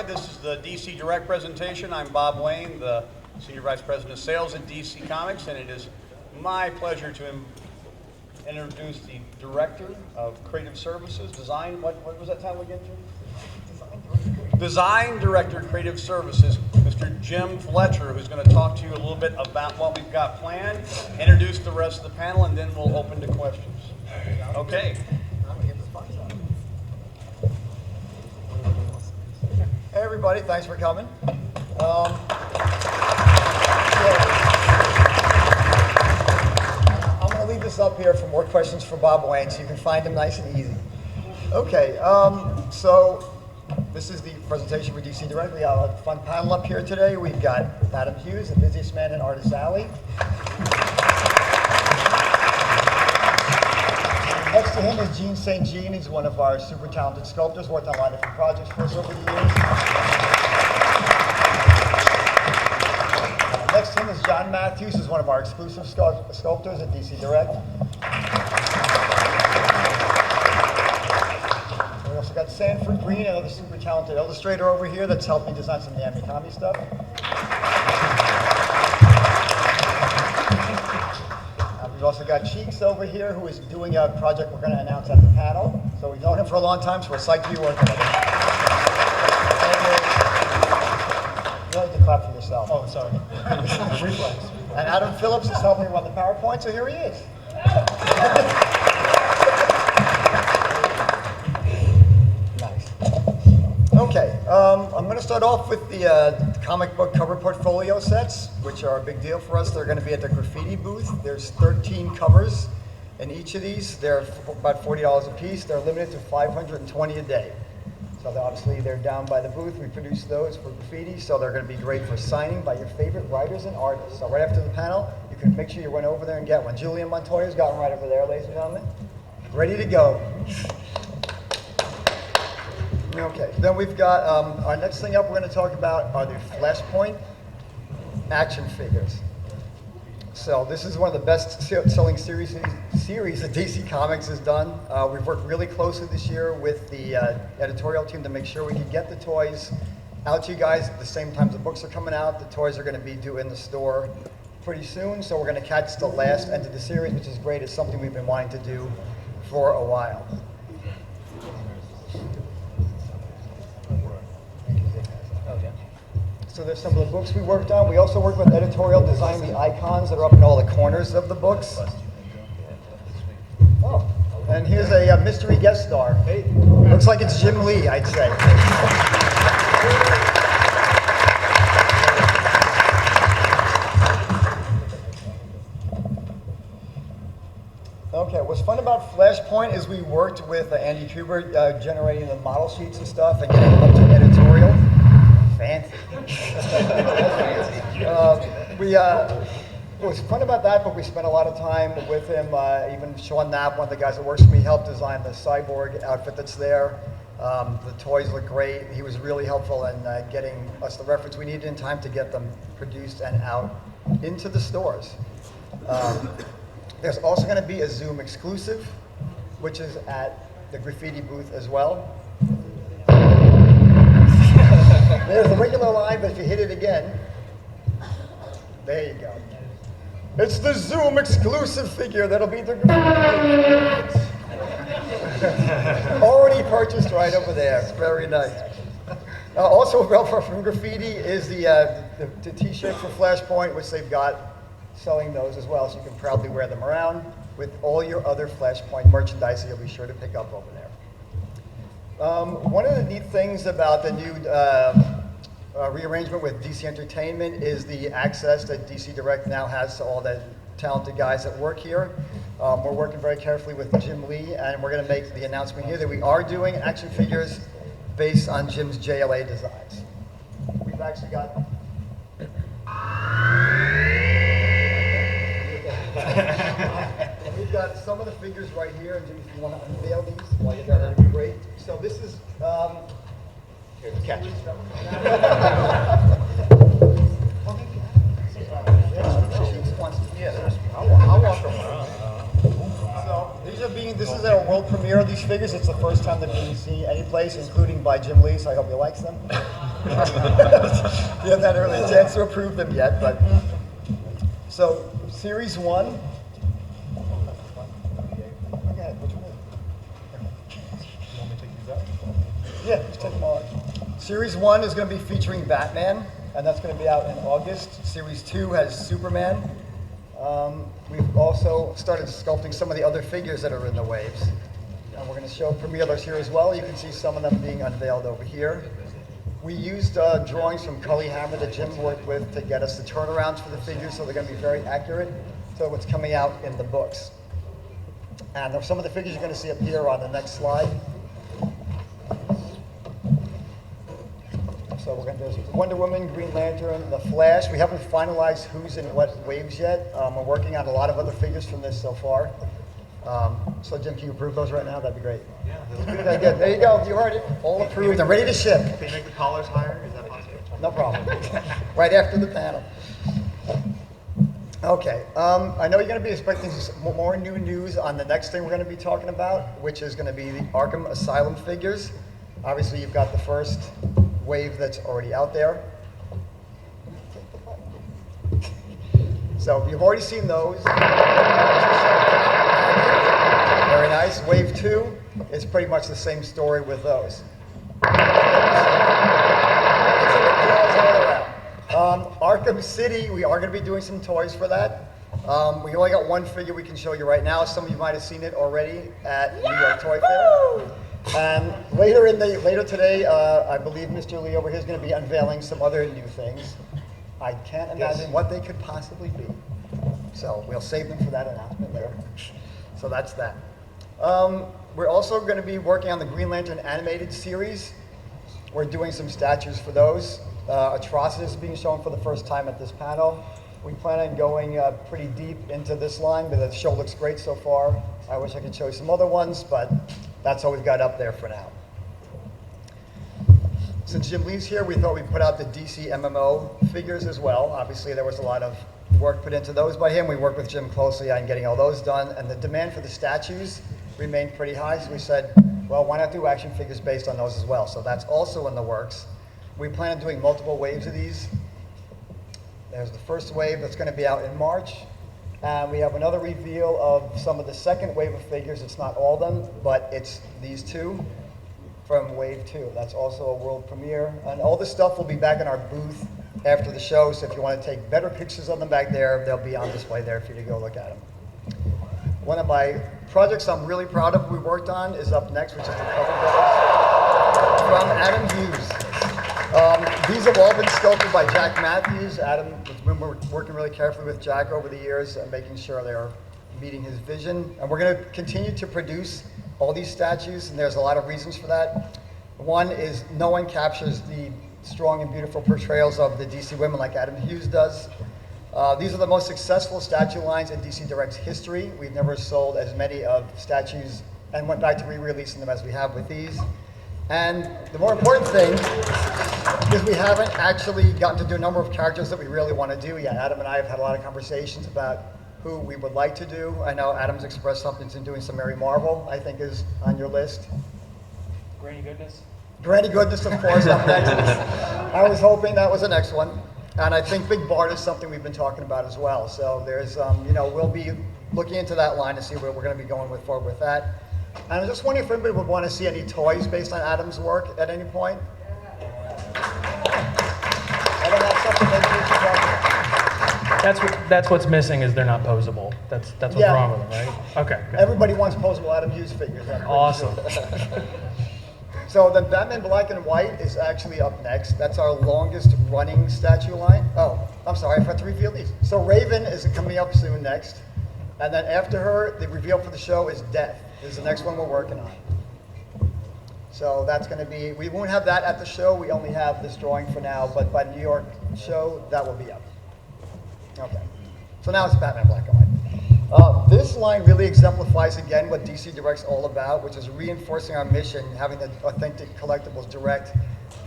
This is the DC Direct presentation. I'm Bob Wayne, the Senior Vice President of Sales at DC Comics, and it is my pleasure to introduce the Director of Creative Services, Design, what was that title again, Jim? Design Director of Creative Services, Mr. Jim Fletcher, who's going to talk to you a little bit about what we've got planned, introduce the rest of the panel, and then we'll open to questions. Okay. Hey everybody, thanks for coming. I'm going to leave this up here for more questions for Bob Wayne so you can find him nice and easy. Okay, so this is the presentation for DC Direct. We have a fun panel up here today. We've got Adam Hughes, the busiest man in Artist Alley. Next to him is Gene St. Jean. He's one of our super talented sculptors, worked on a lot of different projects for us over the years. Next to him is John Matthews, who's one of our exclusive sculptors at DC Direct. We also got Sanford Green, another super talented illustrator over here that's helped me design some of the Amikami stuff. We've also got Cheeks over here, who is doing a project we're going to announce at the panel. So we've known him for a long time, so we're psyched to be working with him. You don't need to clap for yourself. Oh, sorry. Reflex. And Adam Phillips is helping me run the PowerPoint, so here he is. Nice. Okay, I'm going to start off with the comic book cover portfolio sets, which are a big deal for us. They're going to be at the graffiti booth. There's 13 covers in each of these. They're about $40 a piece. They're limited to 520 a day. So obviously they're down by the booth. We produce those for graffiti, so they're going to be great for signing by your favorite writers and artists. So right after the panel, you can make sure you run over there and get one. Julian Montoya's got one right over there, ladies and gentlemen. Ready to go. Okay, then we've got our next thing up we're going to talk about are the Flashpoint action figures. So this is one of the best selling series that DC Comics has done. We've worked really closely this year with the editorial team to make sure we can get the toys out to you guys at the same time the books are coming out. The toys are going to be due in the store pretty soon, so we're going to catch the last end of the series, which is great. It's something we've been wanting to do for a while. So there's some of the books we worked on. We also worked with editorial design, the icons that are up in all the corners of the books. Oh, and here's a mystery guest star. Looks like it's Jim Lee, I'd say. Okay, what's fun about Flashpoint is we worked with Andy Kubert generating the model sheets and stuff and getting them up to editorial. Fancy. What's fun about that, but we spent a lot of time with him. Even Sean Knapp, one of the guys that works for me, helped design the Cyborg outfit that's there. The toys look great. He was really helpful in getting us the reference we needed in time to get them produced and out into the stores. There's also going to be a Zoom exclusive, which is at the graffiti booth as well. There's the regular line, but if you hit it again, there you go. It's the Zoom exclusive figure that'll be the graffiti. Already purchased right over there. Very nice. Also available from Graffiti is the t-shirt for Flashpoint, which they've got selling those as well, so you can proudly wear them around with all your other Flashpoint merchandise that you'll be sure to pick up over there. One of the neat things about the new rearrangement with DC Entertainment is the access that DC Direct now has to all the talented guys that work here. We're working very carefully with Jim Lee, and we're going to make the announcement here that we are doing action figures based on Jim's JLA designs. We've actually got... We've got some of the figures right here, and if you want to unveil these while you're there, that'd be great. So this is... Here, catch it. I'll walk around. So this is our world premiere of these figures. It's the first time they're being seen any place, including by Jim Lee, so I hope he likes them. You haven't had a really chance to approve them yet, but. So, Series 1. Okay, which one? You want me to take these out? Yeah, just take them all out. Series 1 is going to be featuring Batman, and that's going to be out in August. Series 2 has Superman. We've also started sculpting some of the other figures that are in the waves. And we're going to show premiere those here as well. You can see some of them being unveiled over here. We used drawings from Cully Hammer that Jim worked with to get us the turnarounds for the figures, so they're going to be very accurate to what's coming out in the books. And some of the figures you're going to see up here on the next slide. So we're going to do Wonder Woman, Green Lantern, The Flash. We haven't finalized who's in what waves yet. We're working on a lot of other figures from this so far. So Jim, can you approve those right now? That'd be great. Yeah. Okay, good. There you go. You heard it. All approved and ready to ship. Can you make the collars higher? Is that possible? No problem. Right after the panel. Okay. I know you're going to be expecting some more new news on the next thing we're going to be talking about, which is going to be the Arkham Asylum figures. Obviously, you've got the first wave that's already out there. So you've already seen those. Very nice. Wave 2 is pretty much the same story with those. Arkham City, we are going to be doing some toys for that. We only got one figure we can show you right now. Some of you might have seen it already at New York Toy Fair. And later today, I believe Mr. Lee over here is going to be unveiling some other new things. I can't imagine what they could possibly be. So we'll save them for that announcement later. So that's that. We're also going to be working on the Green Lantern animated series. We're doing some statues for those. Atrocitus is being shown for the first time at this panel. We plan on going pretty deep into this line, but the show looks great so far. I wish I could show you some other ones, but that's all we've got up there for now. Since Jim Lee's here, we thought we'd put out the DC MMO figures as well. Obviously, there was a lot of work put into those by him. We worked with Jim closely on getting all those done, and the demand for the statues remained pretty high, so we said, well, why not do action figures based on those as well? So that's also in the works. We plan on doing multiple waves of these. There's the first wave that's going to be out in March. And we have another reveal of some of the second wave of figures. It's not all of them, but it's these two from wave 2. That's also a world premiere. And all this stuff will be back in our booth after the show, so if you want to take better pictures of them back there, they'll be on display there for you to go look at them. One of my projects I'm really proud of we worked on is up next, which is the cover buildings from Adam Hughes. These have all been sculpted by Jack Matthews. Adam has been working really carefully with Jack over the years and making sure they're meeting his vision. And we're going to continue to produce all these statues, and there's a lot of reasons for that. One is no one captures the strong and beautiful portrayals of the DC women like Adam Hughes does. These are the most successful statue lines in DC Direct's history. We've never sold as many of statues and went back to re-releasing them as we have with these. And the more important thing is we haven't actually gotten to do a number of characters that we really want to do yet. Adam and I have had a lot of conversations about who we would like to do. I know Adam's expressed something in doing some Mary Marvel, I think is on your list. Granny Goodness? Granny Goodness, of course, up next. I was hoping that was the next one. And I think Big Bart is something we've been talking about as well. So there's, we'll be looking into that line to see where we're going to be going forward with that. And I was just wondering if anybody would want to see any toys based on Adam's work at any point. I don't have something that you should talk about. That's what's missing is they're not posable. That's what's Yeah. wrong with them, right? Okay. Good. Everybody wants posable Adam Hughes figures. I'm pretty Awesome. sure. So the Batman Black and White is actually up next. That's our longest running statue line. Oh, I'm sorry, I forgot to reveal these. So Raven is coming up soon next. And then after her, the reveal for the show is Death. This is the next one we're working on. So that's going to be, we won't have that at the show. We only have this drawing for now, but by New York show, that will be up. Okay. So now it's Batman Black and White. This line really exemplifies again what DC Direct's all about, which is reinforcing our mission, having the authentic collectibles direct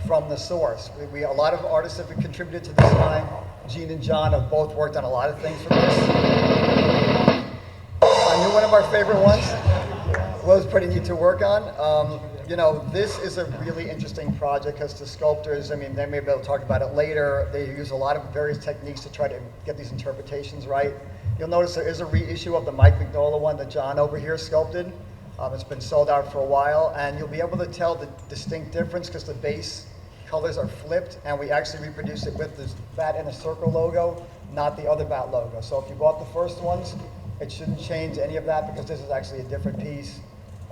from the source. A lot of artists have contributed to this line. Gene and John have both worked on a lot of things for this. I knew one of our favorite ones was pretty neat to work on. You know, this is a really interesting project because the sculptors, I mean, they may be able to talk about it later. They use a lot of various techniques to try to get these interpretations right. You'll notice there is a reissue of the Mike Mignola one that John over here sculpted. It's been sold out for a while, and you'll be able to tell the distinct difference because the base colors are flipped, and we actually reproduce it with this bat in a circle logo, not the other bat logo. So if you bought the first ones, it shouldn't change any of that because this is actually a different piece.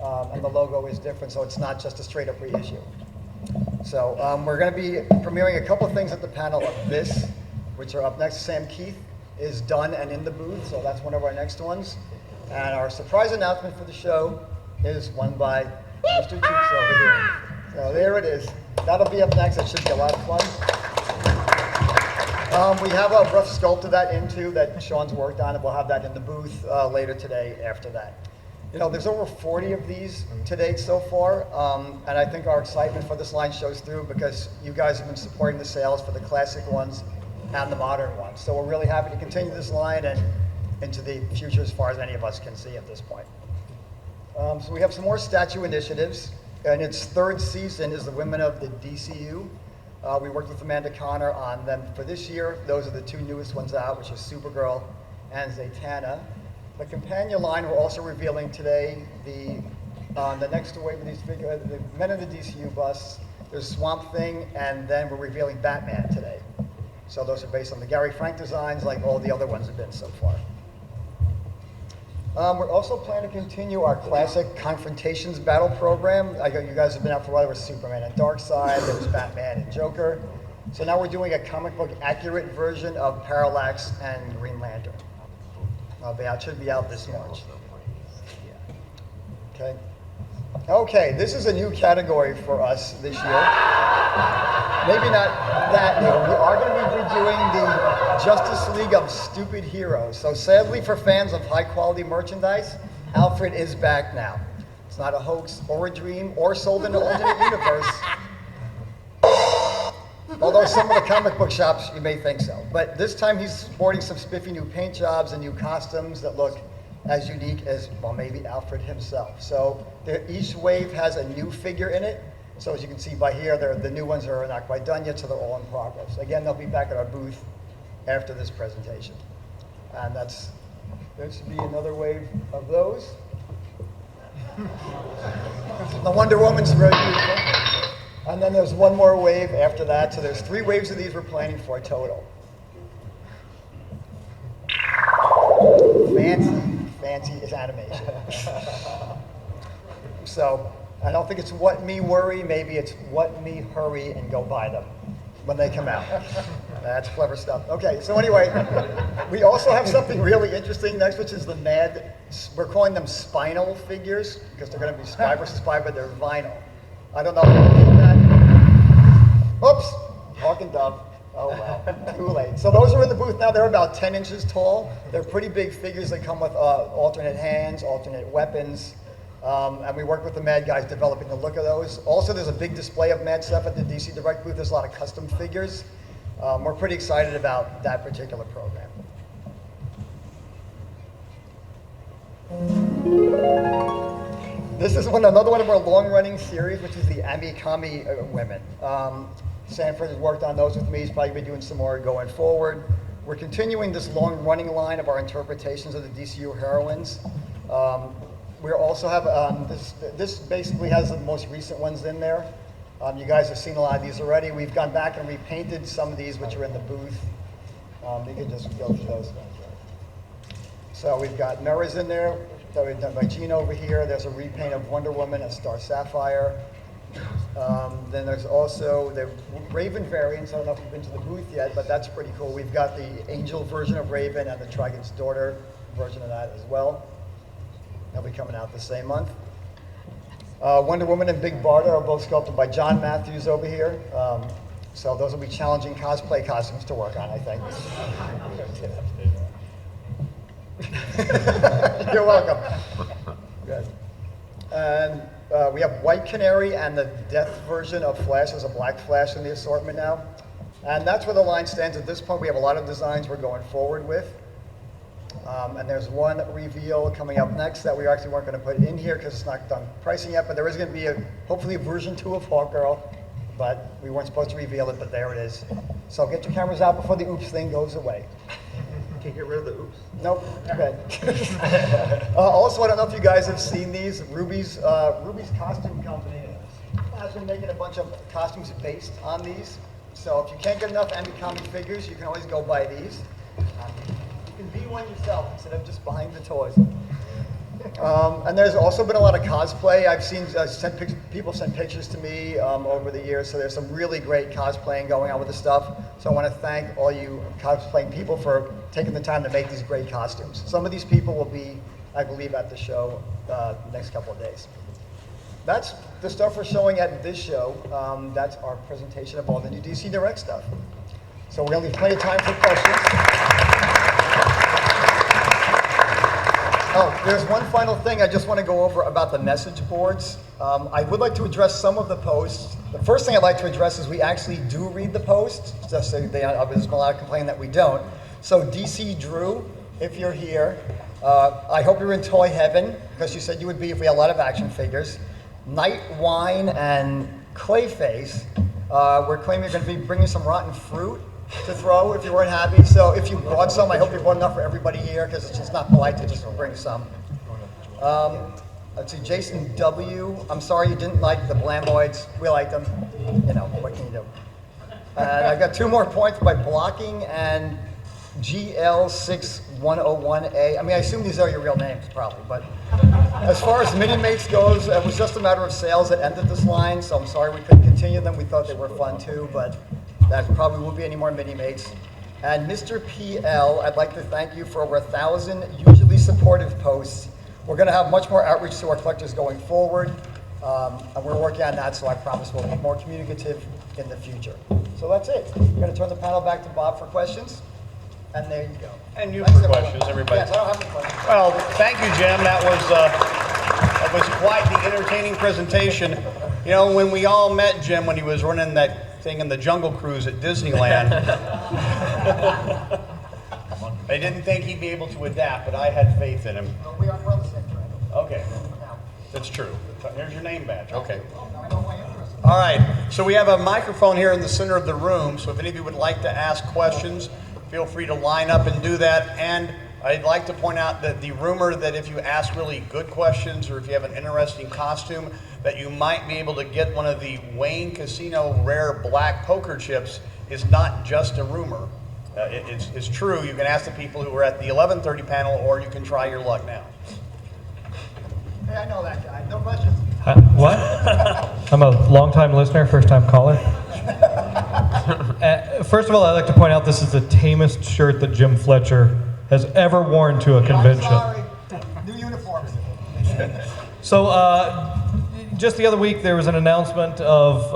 And the logo is different, so it's not just a straight up reissue. So we're going to be premiering a couple of things at the panel of this, which are up next. Sam Keith is done and in the booth, so that's one of our next ones. And our surprise announcement for the show is one by Mr. Cheeks over here. So there it is. That'll be up next. That should be a lot of fun. We have a rough sculpt of that into that Sean's worked on, and we'll have that in the booth later today after that. You know, there's over 40 of these to date so far, and I think our excitement for this line shows through because you guys have been supporting the sales for the classic ones and the modern ones. So we're really happy to continue this line and into the future as far as any of us can see at this point. So we have some more statue initiatives, and its third season is the Women of the DCU. We worked with Amanda Connor on them for this year. Those are the two newest ones out, which is Supergirl and Zatanna. The companion line, we're also revealing today the next wave of these figures, the Men of the DCU bus. There's Swamp Thing, and then we're revealing Batman today. So those are based on the Gary Frank designs, like all the other ones have been so far. We're also planning to continue our classic Confrontations battle program. You guys have been out for a while. There was Superman and Darkseid, there was Batman and Joker. So now we're doing a comic book accurate version of Parallax and Green Lantern. It should be out this March. Okay. Okay, this is a new category for us this year. Maybe not that new. We are going to be redoing the Justice League of Stupid Heroes. So sadly for fans of high quality merchandise, Alfred is back now. It's not a hoax or a dream or sold in an alternate universe. Although some of the comic book shops, you may think so. But this time he's sporting some spiffy new paint jobs and new costumes that look as unique as, well, maybe Alfred himself. So each wave has a new figure in it. So as you can see by here, the new ones are not quite done yet, so they're all in progress. Again, they'll be back at our booth after this presentation. And there should be another wave of those. The Wonder Woman's very beautiful. And then there's one more wave after that. So there's 3 waves of these we're planning for total. Fancy is animation. So I don't think it's what me worry, maybe it's what me hurry and go buy them when they come out. That's clever stuff. Okay, so anyway, we also have something really interesting next, which is we're calling them spinal figures because they're going to be spy versus spy, but they're vinyl. I don't know if you did that. Oops, talking dumb. Oh well, too late. So those are in the booth now. They're about 10 inches tall. They're pretty big figures. They come with alternate hands, alternate weapons. And we work with the Mad guys developing the look of those. Also, there's a big display of Mad stuff at the DC Direct booth. There's a lot of custom figures. We're pretty excited about that particular program. This is another one of our long-running series, which is the Amikami women. Sanford has worked on those with me. He's probably been doing some more going forward. We're continuing this long-running line of our interpretations of the DCU heroines. We also have, this basically has the most recent ones in there. You guys have seen a lot of these already. We've gone back and repainted some of these, which are in the booth. You can just go through those. So we've got mirrors in there that we've done by Gene over here. There's a repaint of Wonder Woman and Star Sapphire. Then there's also the Raven variants. I don't know if you've been to the booth yet, but that's pretty cool. We've got the Angel version of Raven and the Trigon's Daughter version of that as well. They'll be coming out the same month. Wonder Woman and Big Barda are both sculpted by John Matthews over here. So those will be challenging cosplay costumes to work on, I think. You're welcome. Good. And we have White Canary and the Death version of Flash. There's a Black Flash in the assortment now. And that's where the line stands at this point. We have a lot of designs we're going forward with. And there's one reveal coming up next that we actually weren't going to put in here because it's not done pricing yet, but there is going to be hopefully a version 2 of Hawk Girl, but we weren't supposed to reveal it, but there it is. So get your cameras out before the oops thing goes away. Can't get rid of the oops. Nope, good. Also, I don't know if you guys have seen these. Ruby's Costume Company has been making a bunch of costumes based on these. So if you can't get enough Amicami figures, you can always go buy these. You can be one yourself instead of just buying the toys. And there's also been a lot of cosplay. I've seen people send pictures to me over the years, so there's some really great cosplaying going on with the stuff. So I want to thank all you cosplaying people for taking the time to make these great costumes. Some of these people will be, I believe, at the show next couple of days. That's the stuff we're showing at this show. That's our presentation of all the new DC Direct stuff. So we're going to leave plenty of time for questions. Oh, there's one final thing I just want to go over about the message boards. I would like to address some of the posts. The first thing I'd like to address is we actually do read the posts, just so there's been a lot of complaining that we don't. So DC Drew, if you're here, I hope you're in toy heaven, because you said you would be if we had a lot of action figures. Night Wine and Clayface, we're claiming you're going to be bringing some rotten fruit to throw if you weren't happy. So if you brought some, I hope you brought enough for everybody here, because it's just not polite to just bring some. Let's see, Jason W. I'm sorry you didn't like the Blamboids. We liked them. You know, what can you do? And I got 2 more points by Blocking and GL6101A. I mean, I assume these are your real names, probably, but as far as Mini-Mates goes, it was just a matter of sales that ended this line, so I'm sorry we couldn't continue them. We thought they were fun too, but that probably won't be any more Mini-Mates. And Mr. PL, I'd like to thank you for over 1,000 hugely supportive posts. We're going to have much more outreach to our collectors going forward, and we're working on that, so I promise we'll be more communicative in the future. So that's it. I'm going to turn the panel back to Bob for questions, and there you go. And you Thanks, for everyone. questions, everybody. Yes, I don't have any questions. Well, thank you, Jim. That was quite the entertaining presentation. You know, when we all met Jim when he was running that thing in the Jungle Cruise at Disneyland, I didn't think he'd be able to adapt, but I had faith in him. No, we are on the same track. Okay, Now, that's true. Here's your name badge. Okay. now I know why you're interested. All right, so we have a microphone here in the center of the room, so if any of you would like to ask questions, feel free to line up and do that. And I'd like to point out that the rumor that if you ask really good questions or if you have an interesting costume, that you might be able to get one of the Wayne Casino rare black poker chips is not just a rumor. It's true. You can ask the people who were at the 11:30 panel, or you can try your luck now. Hey, I know that guy. No questions. What? I'm a longtime listener, first-time caller. First of all, I'd like to point out this is the tamest shirt that Jim Fletcher has ever worn to a convention. I'm sorry. New uniforms. So, just the other week, there was an announcement of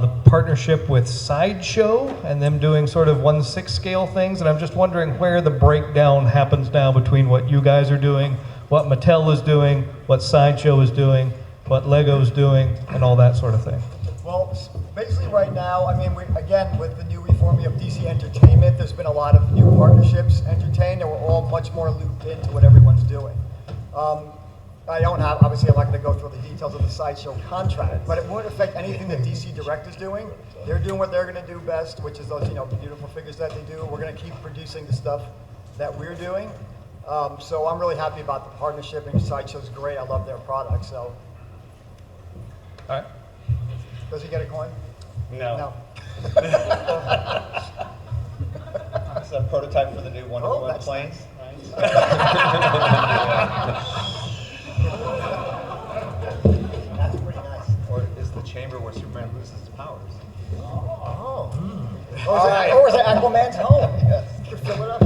the partnership with Sideshow and them doing sort of 1/6 scale things, and I'm just wondering where the breakdown happens now between what you guys are doing, what Mattel is doing, what Sideshow is doing, what Lego's doing, and all that sort of thing. Well, basically right now, I mean, again, with the new reforming of DC Entertainment, there's been a lot of new partnerships entertained, and we're all much more looped into what everyone's doing. I don't have, obviously, I'm not going to go through the details of the Sideshow contract, but it won't affect anything that DC Direct is doing. They're doing what they're going to do best, which is those, beautiful figures that they do. We're going to keep producing the stuff that we're doing. So I'm really happy about the partnership, and Sideshow's great. I love their product. So, All right. does he get a coin? No. No. It's a prototype for the new Wonder Oh, Woman that's planes. That's pretty nice. Or is the chamber where Superman loses his powers? Oh. All right. Or is it Aquaman's home? Yes. You can fill it up.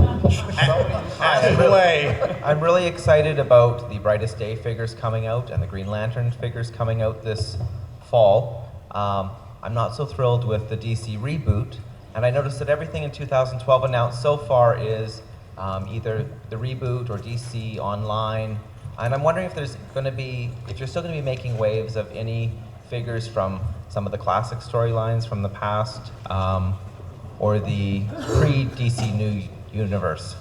Ask away. I'm really excited about the Brightest Day figures coming out and the Green Lantern figures coming out this fall. I'm not so thrilled with the DC reboot, and I noticed that everything in 2012 announced so far is either the reboot or DC Online. And I'm wondering if you're still going to be making waves of any figures from some of the classic storylines from the past, or the pre-DC New Universe.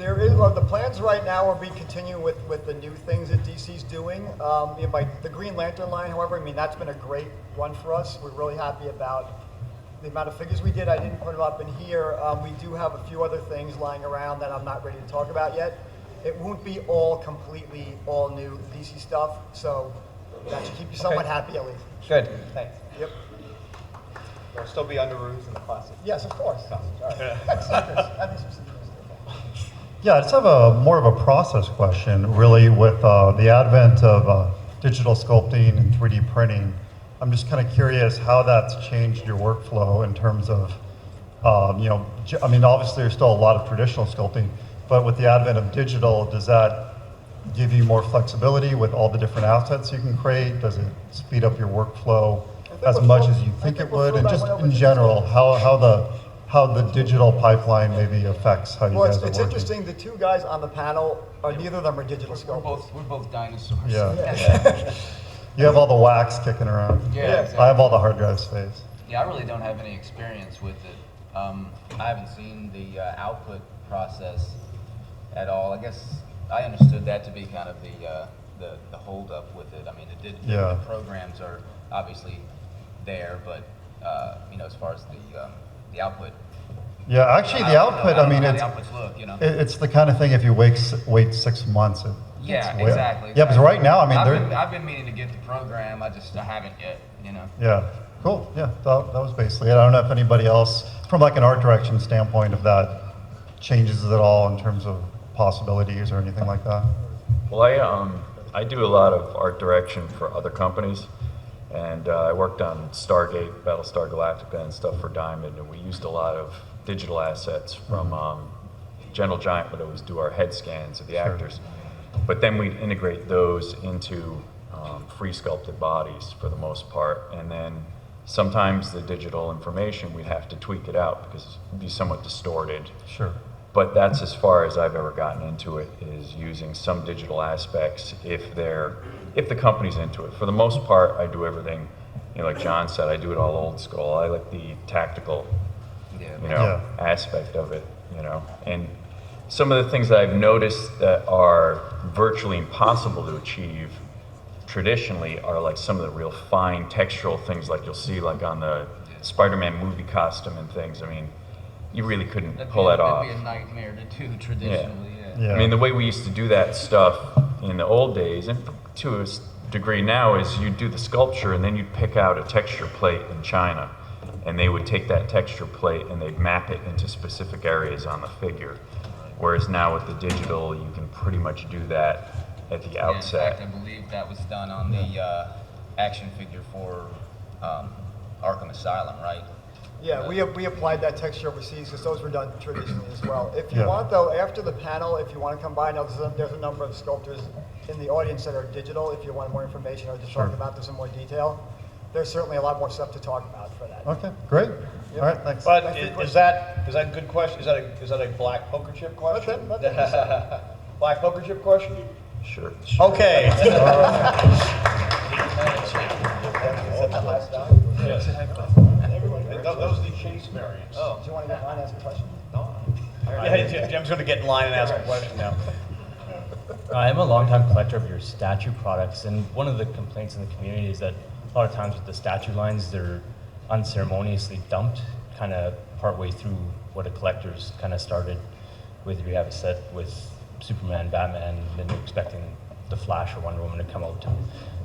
There is, well, the plans right now are be continuing with the new things that DC's doing. By the Green Lantern line, however, I mean, that's been a great one for us. We're really happy about the amount of figures we did. I didn't put them up in here. We do have a few other things lying around that I'm not ready to talk about yet. It won't be all completely all new DC stuff, so that should keep you somewhat happy at least. Good, thanks. Yep. There'll still be underoos in the classic. Yes, of course. Yeah, I just have more of a process question, really, with the advent of digital sculpting and 3D printing. I'm just kind of curious how that's changed your workflow in terms of, I mean, obviously there's still a lot of traditional sculpting, but with the advent of digital, does that give you more flexibility with all the different assets you can create? Does it speed up your workflow as much as you think it would? And just in general, how the digital pipeline maybe affects how you Well, guys it's are working. interesting, the two guys on the panel, neither of them are digital sculptors. We're both dinosaurs. Yeah. You have all the wax kicking around. Yeah, exactly. I have all the hard drive space. Yeah, I really don't have any experience with it. I haven't seen the output process at all. I guess I understood that to be kind of the hold up with it. I mean, Yeah. the programs are obviously there, but as far as the output. Yeah, actually, the output, I mean, how it's, the outputs look, you know. it's the kind of thing if you wait 6 months. Yeah, it's way- exactly. Yeah, because right now, I mean, I've been meaning to get the program. I haven't yet, you know. yeah, cool. Yeah, that was basically it. I don't know if anybody else, from like an art direction standpoint, if that changes at all in terms of possibilities or anything like that. Well, I do a lot of art direction for other companies, and I worked on Stargate, Battlestar Galactica, and stuff for Diamond, and we used a lot of digital assets from Gentle Giant would always do our head scans of the actors, but then we'd integrate those into free sculpted bodies for the most part, and then sometimes the digital information we'd have to tweak it out because it'd be somewhat distorted. Sure. But that's as far as I've ever gotten into it, is using some digital aspects if the company's into it. For the most part, I do everything, like John said, I do it all old school. I like the tactical, Yeah. aspect of it, And some of the things that I've noticed that are virtually impossible to achieve traditionally are like some of the real fine textural things like you'll see like on the Spider-Man movie costume and things. I mean, you really couldn't pull that off. That'd be a nightmare to do traditionally. Yeah. I mean, the way we used to do that stuff in the old days, and to a degree now, is you'd do the sculpture and then you'd pick out a texture plate in China, and they would take that texture plate and they'd map it into specific areas on the figure. Whereas now with the digital, you can pretty much do that at the outset. In fact, I believe that was done on the action figure for Arkham Asylum, right? Yeah, we applied that texture overseas because those were done traditionally as well. If you Yeah. want, though, after the panel, if you want to come by, now there's a number of sculptors in the audience that are digital. If you want more information or just Sure. talk about this in more detail, there's certainly a lot more stuff to talk about for that. Okay, great. All right, thanks. But Thanks for the is that a good question? Is that a black poker chip question? Let them decide. Black poker chip question? Sure. Okay. Those are the Chase variants. Do you want to get mine and ask a question? Yeah, Jim's going to get in line and ask a question now. I'm a longtime collector of your statue products, and one of the complaints in the community is that a lot of times with the statue lines, they're unceremoniously dumped kind of partway through what a collector's kind of started with. If you have a set with Superman, Batman, then you're expecting the Flash or Wonder Woman to come out, and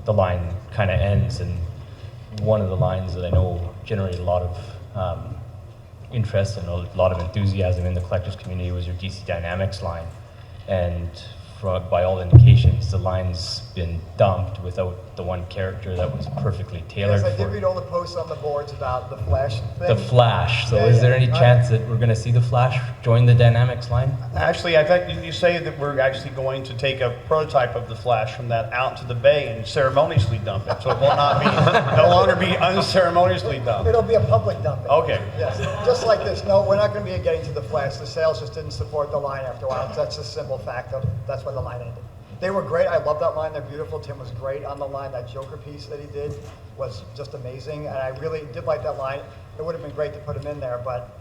the line kind of ends. And one of the lines that I know generated a lot of interest and a lot of enthusiasm in the collectors community was your DC Dynamics line. And by all indications, the line's been dumped without the one character that was perfectly tailored Yes, I did for read all the posts on the boards about the Flash thing. the Flash. So Yeah, is there yeah. any chance that we're going to see the Flash join the Dynamics line? Actually, I think you say that we're actually going to take a prototype of the Flash from that out to the bay and ceremoniously dump it, so it will not be no longer be unceremoniously dumped. It'll be a public dumping. Okay. Yes, just like this. No, we're not going to be getting to the Flash. The sales just didn't support the line after a while. That's a simple fact of that's why the line ended. They were great. I love that line. They're beautiful. Tim was great on the line. That Joker piece that he did was just amazing, and I really did like that line. It would have been great to put him in there, but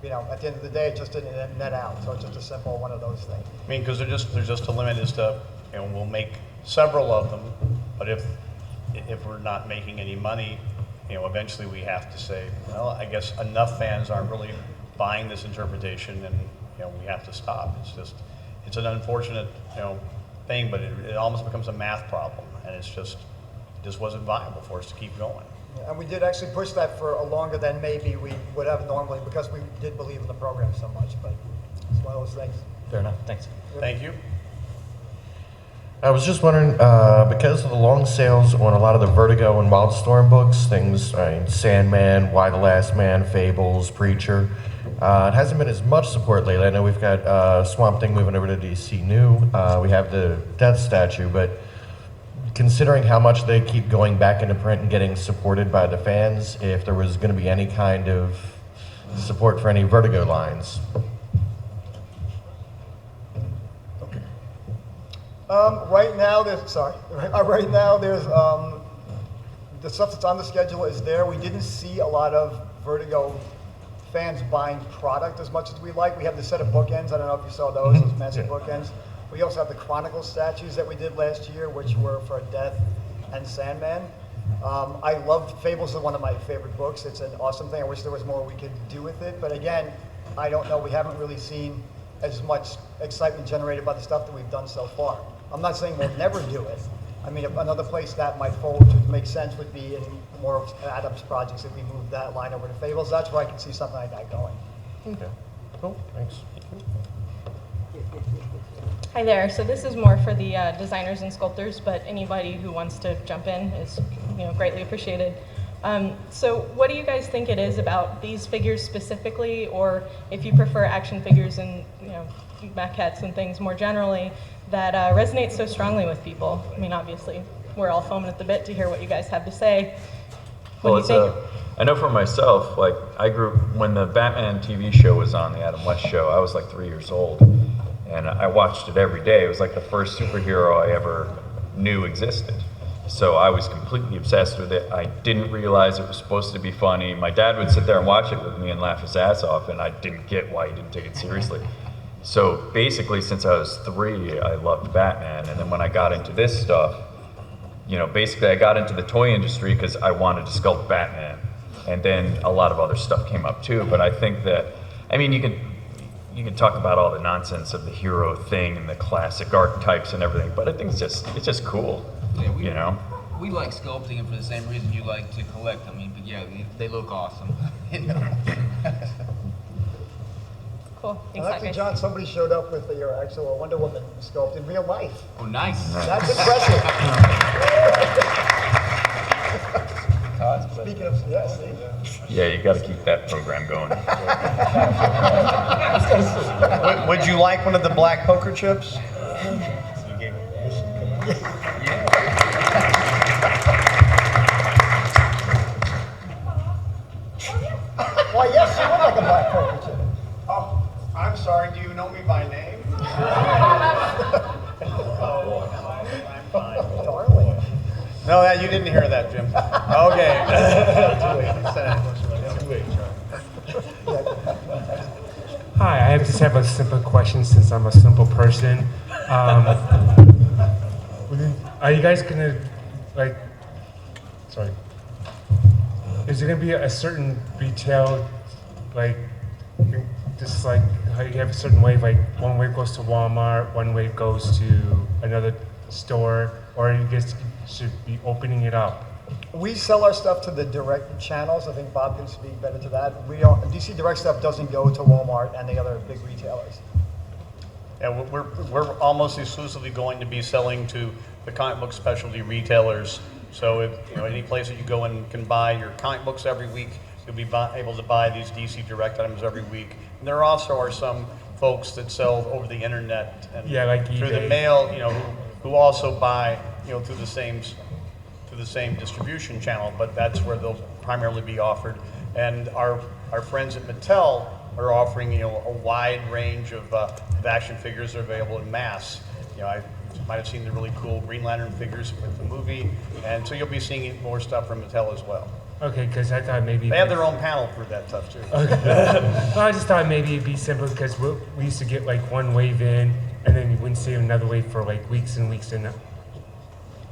you know, at the end of the day, it just didn't net out. So it's just a simple one of those things. I mean, because there's just a limit as to, you know, we'll make several of them, but if we're not making any money, you know, eventually we have to say, well, I guess enough fans aren't really buying this interpretation, and you know, we have to stop. It's an unfortunate, you know, thing, but it almost becomes a math problem, and it just wasn't viable for us to keep going. And we did actually push that for longer than maybe we would have normally because we did believe in the program so much. But it's one of those things. Fair enough. Thanks. Thank you. I was just wondering, because of the long sales on a lot of the Vertigo and Wildstorm books, things, Sandman, Why the Last Man, Fables, Preacher, it hasn't been as much support lately. I know we've got Swamp Thing moving over to DC New. We have the Death Statue, but considering how much they keep going back into print and getting supported by the fans, if there was going to be any kind of support for any Vertigo lines. Right now, right now there's the stuff that's on the schedule is there. We didn't see a lot of Vertigo fans buying product as much as we like. We have the set of bookends. I don't know if you saw those massive bookends. We also have the Chronicle statues that we did last year, which were for Death and Sandman. I loved Fables is one of my favorite books. It's an awesome thing. I wish there was more we could do with it. But again, I don't know. We haven't really seen as much excitement generated by the stuff that we've done so far. I'm not saying we'll never do it. I mean, another place that might fold to make sense would be in more of Adam's projects if we move that line over to Fables. That's where I can see something like that going. Okay, cool, thanks. Hi there. So this is more for the designers and sculptors, but anybody who wants to jump in is, greatly appreciated. So what do you guys think it is about these figures specifically, or if you prefer action figures and maquettes and things more generally, that resonates so strongly with people? I mean, obviously, we're all foaming at the bit to hear what you guys have to say. What do you think? I know for myself, like I grew when the Batman TV show was on, the Adam West show. I was like 3 years old, and I watched it every day. It was like the first superhero I ever knew existed. So I was completely obsessed with it. I didn't realize it was supposed to be funny. My dad would sit there and watch it with me and laugh his ass off, and I didn't get why he didn't take it seriously. So basically, since I was 3, I loved Batman. And then when I got into this stuff, basically I got into the toy industry because I wanted to sculpt Batman. And then a lot of other stuff came up too. But I think that, you can talk about all the nonsense of the hero thing and the classic archetypes and everything, but I think it's just cool. Yeah, we like sculpting, and for the same reason you like to collect. But yeah, they look awesome. Cool. Thanks, Actually, guys. John, somebody showed up with your actual Wonder Woman sculpt in real life. Oh, nice. That's impressive. Speaking of, see? Yeah, you got to keep that program going. Would you like one of the black poker chips? Why, yes, you would like a black poker chip. Oh, I'm sorry. Do you know me by name? I'm fine. Darling. No, you didn't hear that, Jim. Okay. Hi, I just have a simple question since I'm a simple person. Are you guys gonna, is it gonna be a certain retail, just like how you have a certain wave, like one wave goes to Walmart, one wave goes to another store, or you guys should be opening it up? We sell our stuff to the direct channels. I think Bob can speak better to that. DC Direct stuff doesn't go to Walmart and the other big retailers. Yeah, we're almost exclusively going to be selling to the comic book specialty retailers. So if any place that you go and can buy your comic books every week, you'll be able to buy these DC Direct items every week. And there also are some folks that sell over the internet and through the eBay. mail, who also buy, through the same distribution channel, but that's where they'll primarily be offered. And our friends at Mattel are offering, a wide range of action figures that are available in mass. I might have seen the really cool Green Lantern figures with the movie, and so you'll be seeing more stuff from Mattel as well. Okay, because I thought maybe They have their own panel for that stuff too. Well, I just thought maybe it'd be simple because we used to get like one wave in, and then you wouldn't see another wave for like weeks and weeks and.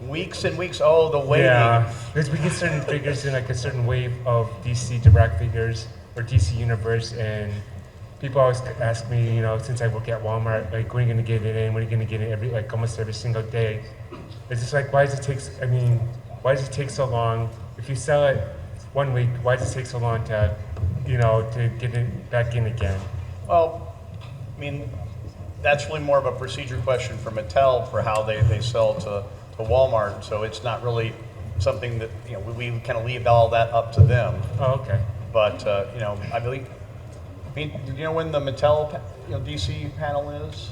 Weeks and weeks. Oh, the waiting. Yeah, because we get certain figures in like a certain wave of DC Direct figures or DC Universe, and people always ask me, you know, since I work at Walmart, like, when are you gonna get it in? When are you gonna get it almost every single day? It's just like, why does it take so long? If you sell it 1 week, why does it take so long to, you know, to get it back in again? Well, I mean, that's really more of a procedure question for Mattel for how they sell to Walmart. So it's not really something that, you know, we kind of leave all that up to them. Oh, okay. But, you know, I mean, do you know when the Mattel, DC panel is?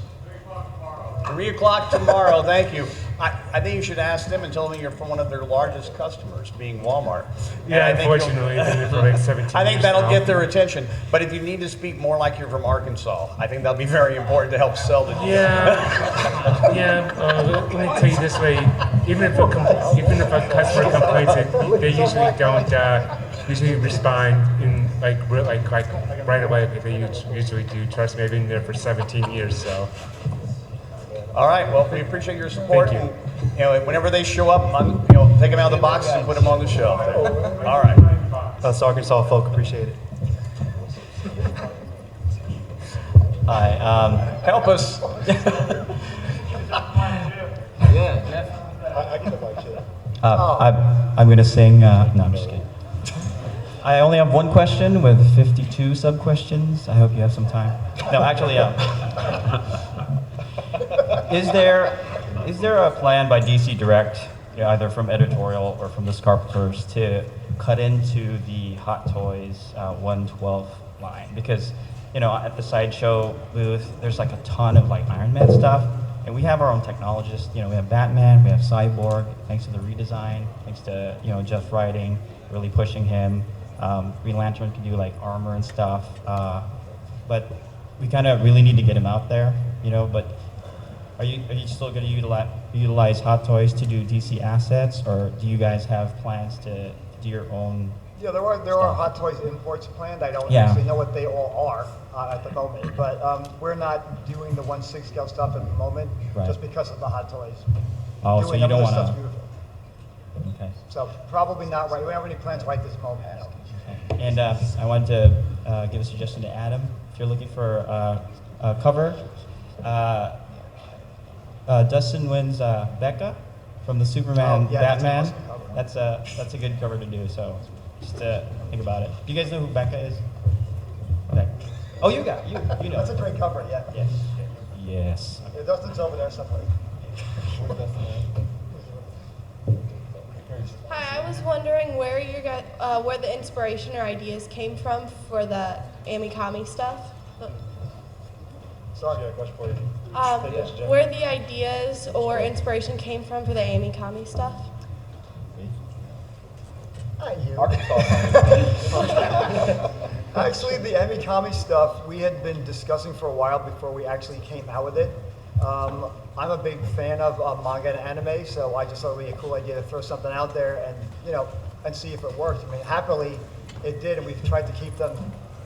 3 o'clock tomorrow, thank you. I think you should ask them and tell them you're from one of their largest customers, being Walmart. Yeah, unfortunately, I've been there for like 17 I think years that'll now. get their attention. But if you need to speak more like you're from Arkansas, I think that'll be very important to help sell the Yeah, let me tell you this way, even if a customer complains, they usually don't respond in like right away. They usually do. Trust me, I've been there for 17 years, so. All right, well, we appreciate your support. Thank you. And, you know, whenever they show up, take them out of the boxes and put them on the shelf. All right. Us Arkansas folk appreciate it. Hi. Help us. I'm going to sing. No, I'm just kidding. I only have one question with 52 sub-questions. I hope you have some time. No, actually, is there a plan by DC Direct, either from editorial or from the sculptors, to cut into the Hot Toys 112 line? Because, at the Sideshow booth, there's like a ton of like Iron Man stuff, and we have our own technologists. We have Batman, we have Cyborg, thanks to the redesign, thanks to Jeff Writing, really pushing him. Green Lantern can do like armor and stuff, but we kind of really need to get him out there, But are you still going to utilize Hot Toys to do DC assets, or do you guys have plans to do your own? Yeah, there are Hot Toys imports planned. I don't actually know what they all are at the moment, but we're not doing the 1/6 scale stuff at the moment, just because of the Hot Toys. Oh, so you don't want to? Okay. So probably not right. We don't have any plans right this moment. No. Okay. And I wanted to give a suggestion to Adam. If you're looking for a cover, Dustin Nguyen's Becca from the Superman Batman. That's a good cover to do. So just think about it. Do you guys know who Becca is? Okay. Oh, you know. That's a great cover. Yeah. Yes. Yes. Yeah, Dustin's over there somewhere. Hi, I was wondering where where the inspiration or ideas came from for the Amikami stuff. Sorry, I got a question for you. Where the ideas or inspiration came from for the Amikami stuff? Actually, the Amikami stuff we had been discussing for a while before we actually came out with it. I'm a big fan of manga and anime, so I just thought it would be a cool idea to throw something out there and see if it worked. I mean, happily it did, and we've tried to keep them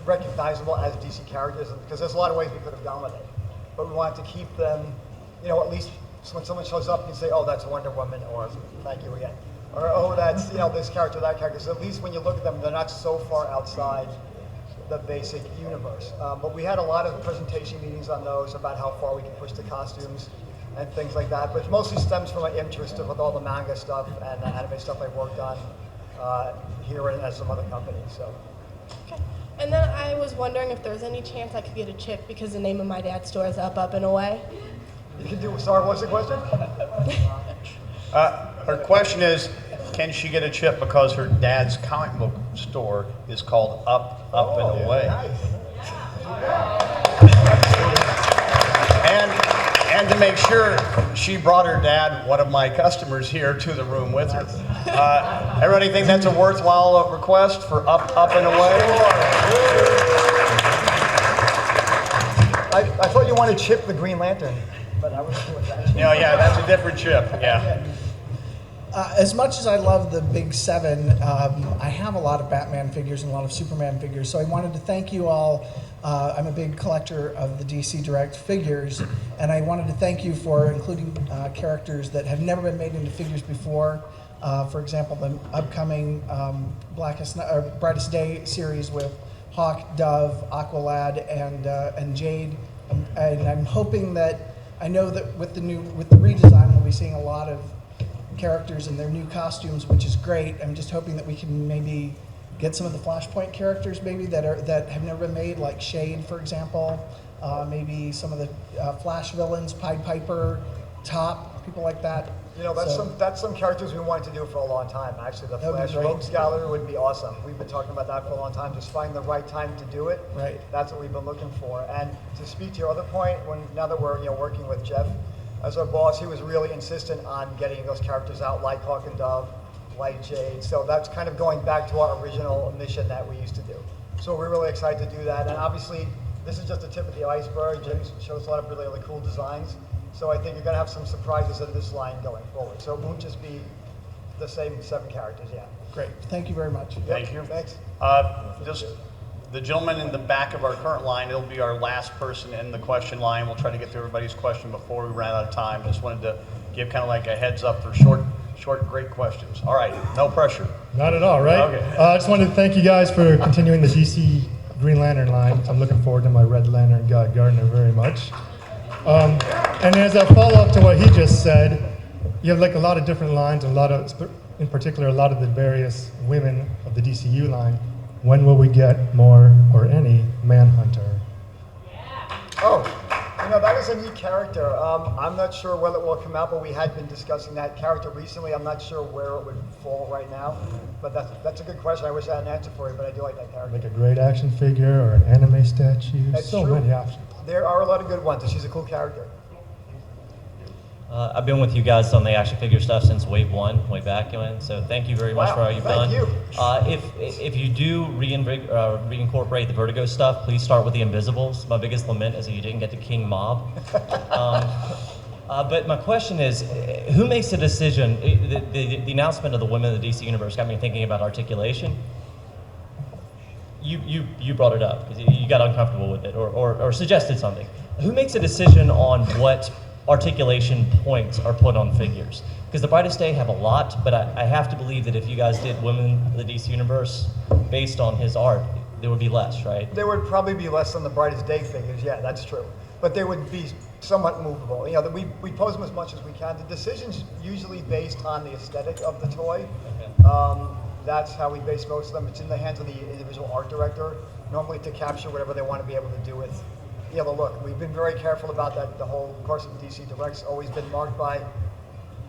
recognizable as DC characters, because there's a lot of ways we could have gone with it. But we wanted to keep them, at least when someone shows up, you say, oh, that's Wonder Woman, or thank you again. Or, oh, that's, this character, that character. So at least when you look at them, they're not so far outside the basic universe. But we had a lot of presentation meetings on those about how far we can push the costumes and things like that. But it mostly stems from my interest with all the manga stuff and the anime stuff I've worked on here and at some other companies. So. Okay. And then I was wondering if there's any chance I could get a chip because the name of my dad's store is Up and Away. You can do, sorry, what's the question? Her question is, can she get a chip because her dad's comic book store is called Up and Away? Nice. And to make sure, she brought her dad, one of my customers, here to the room with her. Everybody think that's a worthwhile request for Up and Away? I thought you wanted Chip the Green Lantern, but I was cool with that. Yeah, that's a different chip, yeah. As much as I love the Big Seven, I have a lot of Batman figures and a lot of Superman figures, so I wanted to thank you all. I'm a big collector of the DC Direct figures, and I wanted to thank you for including characters that have never been made into figures before. For example, the upcoming Brightest Day series with Hawk, Dove, Aqualad, and Jade. And I'm hoping that, I know that with the redesign, we'll be seeing a lot of characters in their new costumes, which is great. I'm just hoping that we can maybe get some of the Flashpoint characters maybe that have never been made, like Shade, for example. Maybe some of the Flash villains, Pied Piper, Top, people like that. You know, that's some characters we wanted to do for a long time. Actually, the That would be Flash great. Rogues Gallery would be awesome. We've been talking about that for a long time. Just find the right time to do it. Right. That's what we've been looking for. And to speak to your other point, now that we're working with Jeff as our boss, he was really insistent on getting those characters out, like Hawk and Dove, like Jade. So that's kind of going back to our original mission that we used to do. So we're really excited to do that. And obviously, this is just the tip of the iceberg. Jim shows a lot of really cool designs. So I think you're going to have some surprises in this line going forward. So it won't just be the same 7 characters, yeah. Great. Thank you very much. Thank you. Thanks. Just the gentleman in the back of our current line, he'll be our last person in the question line. We'll try to get to everybody's question before we run out of time. Just wanted to give kind of like a heads up for short, great questions. All right, no pressure. Not at all, right? Okay. I just wanted to thank you guys for continuing the DC Green Lantern line. I'm looking forward to my Red Lantern God Gardner very much. And as a follow-up to what he just said, you have like a lot of different lines, and in particular, a lot of the various women of the DCU line. When will we get more or any Manhunter? Oh, that is a neat character. I'm not sure whether it will come out, but we had been discussing that character recently. I'm not sure where it would fall right now, but that's a good question. I wish I had an answer for you, but I do like that character. Like a great action figure or an anime statue? That's So true. many options. There are a lot of good ones, and she's a cool character. I've been with you guys on the action figure stuff since Wave 1, way back when, so thank you very much for all you've done. Thank you. If you do reincorporate the Vertigo stuff, please start with the Invisibles. My biggest lament is that you didn't get to King Mob. But my question is, who makes the decision? The announcement of the Women of the DC Universe got me thinking about articulation. You brought it up. You got uncomfortable with it or suggested something. Who makes a decision on what articulation points are put on figures? Because the Brightest Day have a lot, but I have to believe that if you guys did Women of the DC Universe based on his art, there would be less, right? There would probably be less than the Brightest Day figures, yeah, that's true. But they would be somewhat movable. We pose them as much as we can. The decision's usually based on the aesthetic of the toy. That's how we base most of them. It's in the hands of the individual art director, normally to capture whatever they want to be able to do with the look. We've been very careful about that. The whole course of DC Direct's always been marked by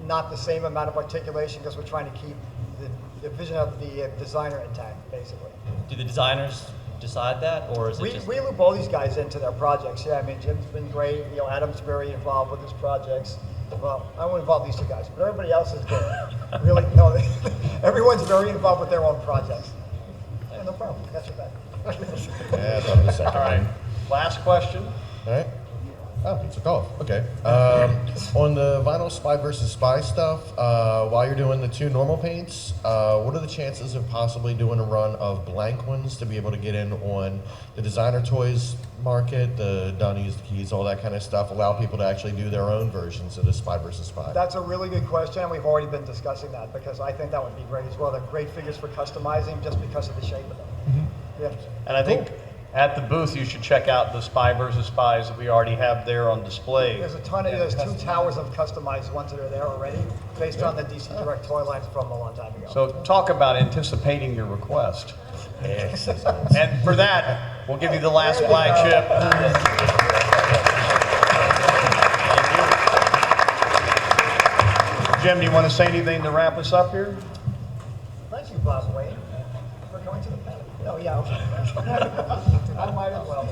not the same amount of articulation, because we're trying to keep the vision of the designer intact, basically. Do the designers decide that, or is it just... We loop all these guys into their projects. Yeah, I mean, Jim's been great. Adam's very involved with his projects. Well, I won't involve these 2 guys, but everybody else has been really, everyone's very involved with their own projects. Yeah, no problem. That's your bad. Yeah, I'm the second line. Last question. All right. Oh, he took off. Okay. On the vinyl Spy versus Spy stuff, while you're doing the 2 normal paints, what are the chances of possibly doing a run of blank ones to be able to get in on the designer toys market, the Dunnies, the Keys, all that kind of stuff, allow people to actually do their own versions of the Spy versus Spy? That's a really good question, and we've already been discussing that, because I think that would be great as well. They're great figures for customizing just because of the shape of them. Yeah. And I think at the booth, you should check out the Spy versus Spies that we already have there on display. There's a ton of, there's 2 towers of customized ones that are there already, based on the DC Direct toy lines from a long time ago. So talk about anticipating your request. Excellent. And for that, we'll give you the last flagship. Jim, do you want to say anything to wrap us up here? Thank you, Bob Wayne, for coming to the panel. Oh, yeah, okay. I might as well.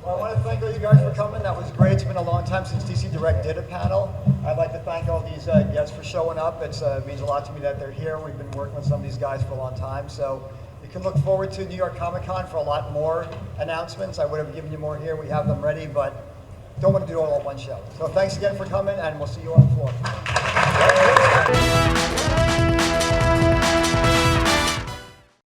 Well, I want to thank all you guys for coming. That was great. It's been a long time since DC Direct did a panel. I'd like to thank all these guests for showing up. It means a lot to me that they're here. We've been working with some of these guys for a long time. So you can look forward to New York Comic Con for a lot more announcements. I would have given you more here. We have them ready, but don't want to do it all in one show. So thanks again for coming, and we'll see you on the floor.